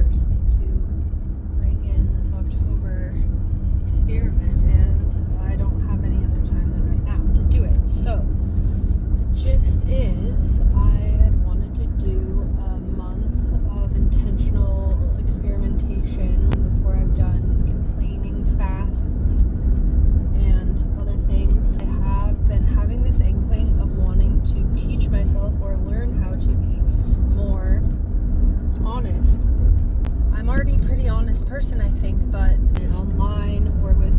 first to bring in this October experiment, and I don't have any other time than right now to do it. So the gist is I had wanted to do a month of intentional experimentation before I've done complaining fasts and other things. I have been having this inkling of wanting to teach myself or learn how to be more honest. I'm already a pretty honest person, I think, but online or with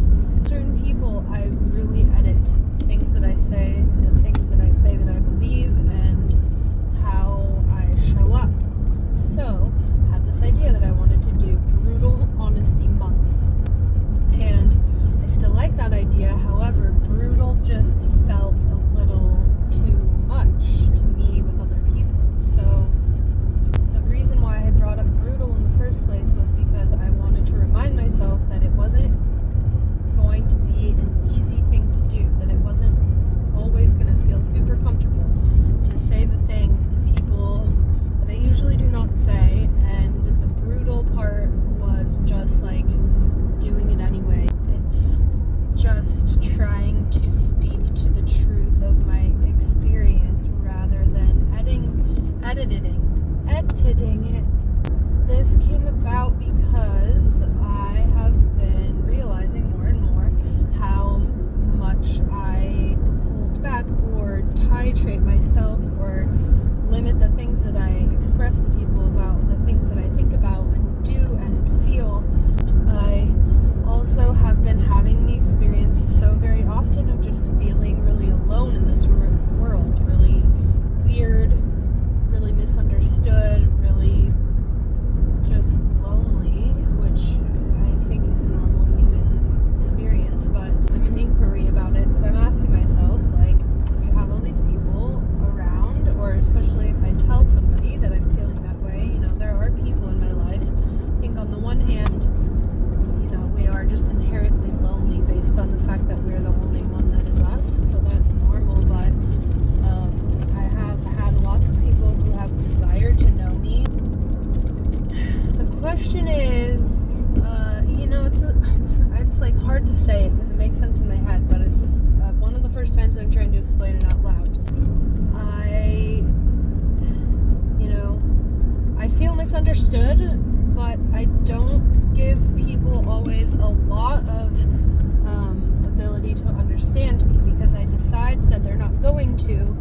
certain people, I really edit things that I say and the things that I say that I believe and how I show up. So, I had this idea that I wanted to do Brutal Honesty Month. And I still like that idea, however, brutal just felt a little too much to me with other people. So, the reason why I had brought up brutal in the first place was because I wanted to remind myself that it wasn't going to be an easy thing to do, that it wasn't always going to feel super comfortable to say the things to people that I usually do not say, and the brutal part was just like doing it anyway. It's just trying to speak to the truth of my experience rather than editing it. This came about because I have been realizing more and more how much I hold back or titrate myself or limit the things that I express to people about the things that I think about and do and feel. I also have been having the experience so very often of just feeling really alone in this world, really weird, really misunderstood, really just lonely, which I think is a normal human experience, but I'm in inquiry about it. So I'm asking myself, like, you have all these people around, or especially if I tell somebody that I'm feeling that way, there are people in my life. I think on the one hand, we are just inherently lonely based on the fact that we're the only one that is us, so that's normal, but I have had lots of people who have desired to know me. The question is, it's like hard to say it because it makes sense in my head, but it's just, one of the first times I'm trying to explain it out loud. I feel misunderstood, but I don't give people always a lot of ability to understand me because I decide that they're not going to,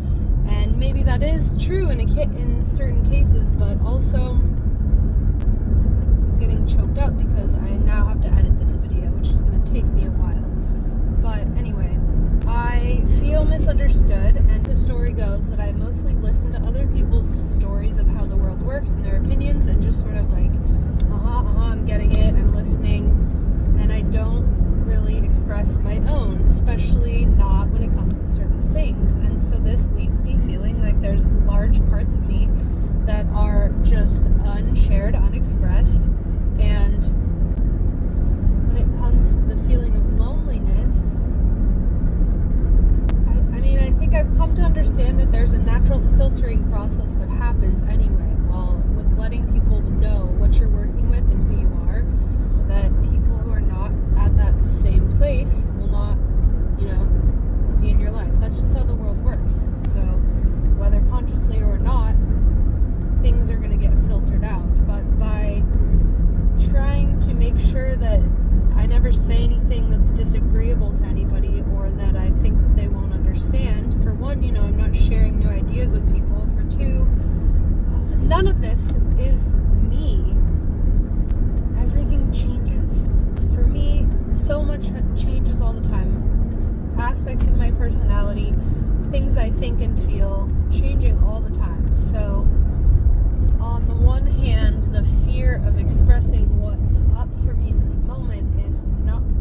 and maybe that is true in certain cases, but also I'm getting choked up because I now have to edit this video, which is going to take me a while. But anyway, I feel misunderstood, and the story goes that I mostly listen to other people's stories of how the world works and their opinions and just sort of like, I'm getting it, I'm listening, and I don't really express my own, especially not when it comes to certain things. And so this leaves me feeling like there's large parts of me that are just unshared, unexpressed, and when it comes to the feeling of loneliness, I think I've come to understand that there's a natural filtering process that happens anyway, with letting people know what you're working with and who you are, that people who are not at that same place will not, be in your life. That's just how the world works. So whether consciously or not, things are going to get filtered out. But by trying to make sure that I never say anything that's disagreeable to anybody or that I think that they won't understand, for one, I'm not sharing new ideas with people. For two, none of this is me. Everything changes. For me, so much changes all the time. Aspects of my personality, things I think and feel, changing all the time. So, on the one hand, the fear of expressing what's up for me in this moment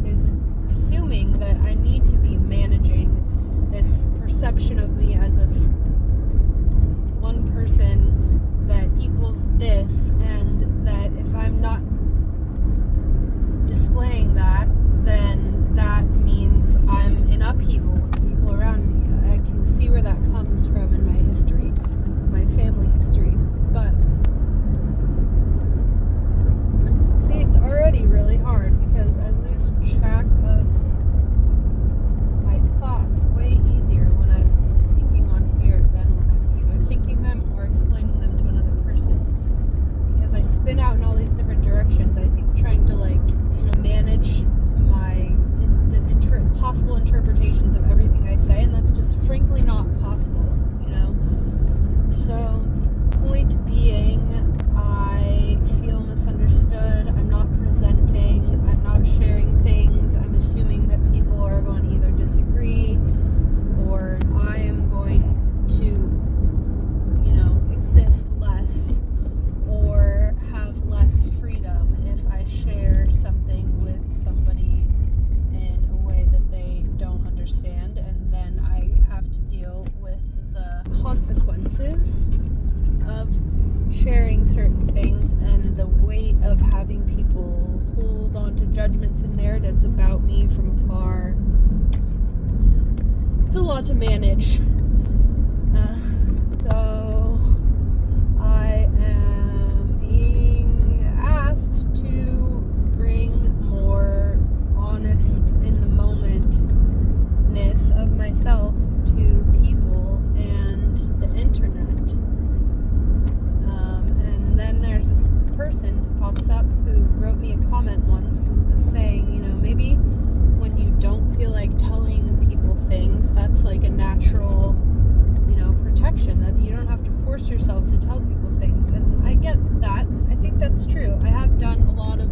is assuming that I need to be managing this perception of me as one person that equals this, and that if I'm not displaying that, then that means I'm in upheaval with the people around me. I can see where that comes from in my history, my family history, but I spin out in all these different directions. I think trying to manage the possible interpretations of everything I say, and that's just frankly not possible, So, point being, I feel misunderstood. I'm not presenting. I'm not sharing things. I'm assuming that people are going to either disagree or I am going to, exist less or have less freedom if I share something with somebody in a way that they don't understand, and then I have to deal with the consequences of sharing certain things and the weight of having people hold on to judgments and narratives about me from afar. It's a lot to manage. So I am being asked to bring more honest in the momentness of myself to people and the internet. And then there's this person who pops up who wrote me a comment once saying, maybe when you don't feel like telling people things, that's like a natural, protection, that you don't have to force yourself to tell people things. And I get that. I think that's true. I have done a lot of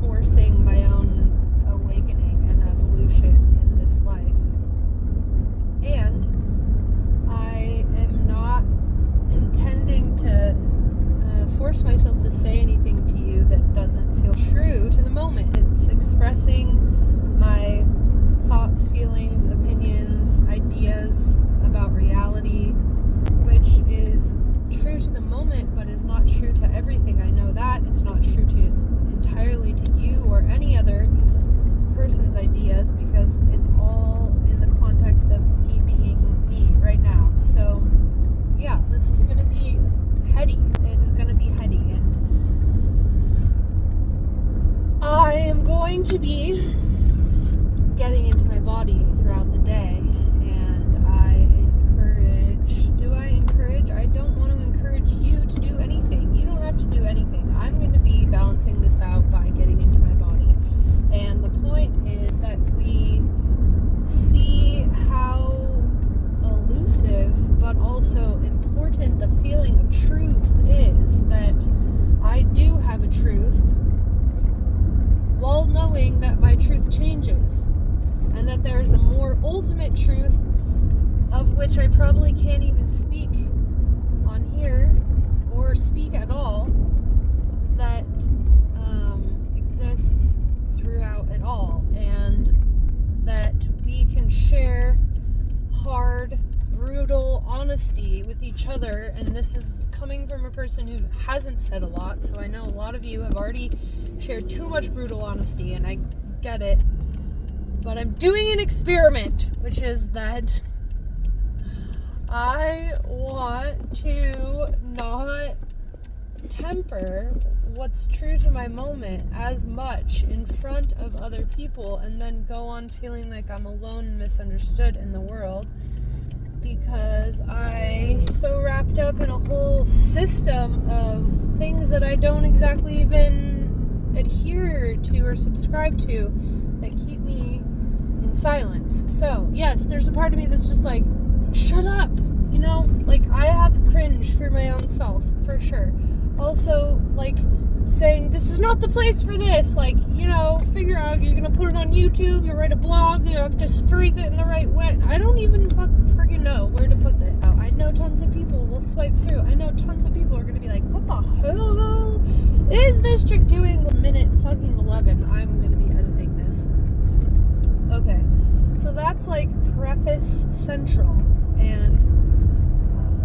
forcing my own awakening and evolution in this life. And I am not intending to force myself to say anything to you that doesn't feel true to the moment. It's expressing my thoughts, feelings, opinions, ideas about reality, which is true to the moment, but is not true to everything. I know that. It's not true to entirely to you or any other person's ideas, because it's all in the context of me being me right now. So, yeah, this is going to be heady. It is going to be heady, and I am going to be getting into my body throughout the day, and I don't want to encourage you to do anything. You don't have to do anything. I'm going to be balancing this out by getting into my body. And the point is that we see how elusive but also important the feeling of truth is, that I do have a truth while knowing that my truth changes, and that there's a more ultimate truth of which I probably can't even speak on here or speak at all, that exists throughout it all, and that we can share hard, brutal honesty with each other. And this is coming from a person who hasn't said a lot, so I know a lot of you have already shared too much brutal honesty, and I get it, but I'm doing an experiment, which is that I want to not temper what's true to my moment as much in front of other people, and then go on feeling like I'm alone and misunderstood in the world, because I'm so wrapped up in a whole system of things that I don't exactly even adhere to or subscribe to, that keep me in silence. So, yes, there's a part of me that's just like, shut up, I have cringe for my own self, for sure. Also, saying, this is not the place for this, figure out, you're gonna put it on YouTube, you write a blog, you have to phrase it in the right way. I don't even freaking know where to put that out. I know tons of people will swipe through. I know tons of people are gonna be like, what the hell is this chick doing? Minute fucking 11, I'm gonna be editing this. Okay, so that's preface central, and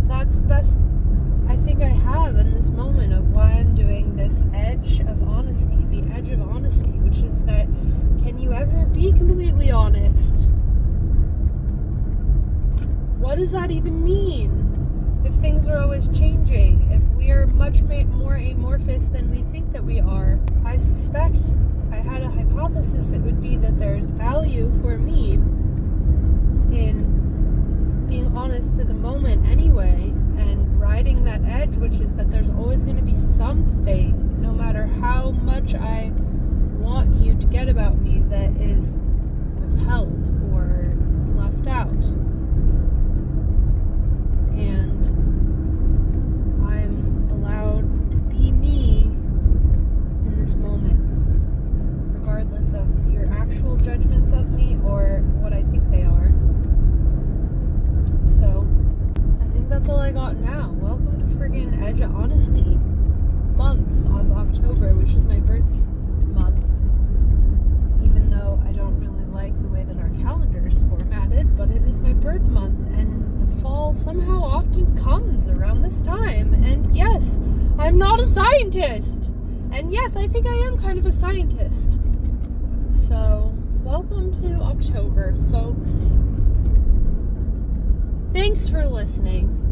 that's the best I think I have in this moment of why I'm doing this edge of honesty, the edge of honesty, which is that, can you ever be completely honest? What does that even mean? If things are always changing, if we are much more amorphous than we think that we are, I suspect, if I had a hypothesis, it would be that there's value for me in being honest to the moment anyway, and riding that that edge, which is that there's always going to be something, no matter how much I want you to get about me, that is withheld or left out. And I'm allowed to be me in this moment, regardless of your actual judgments of me or what I think they are. So, I think that's all I got now. Welcome to friggin' Edge of Honesty month of October, which is my birth month. Even though I don't really like the way that our calendar is formatted, but it is my birth month, and the fall somehow often comes around this time. And yes, I'm not a scientist! And yes, I think I am kind of a scientist. So, welcome to October, folks. Thanks for listening.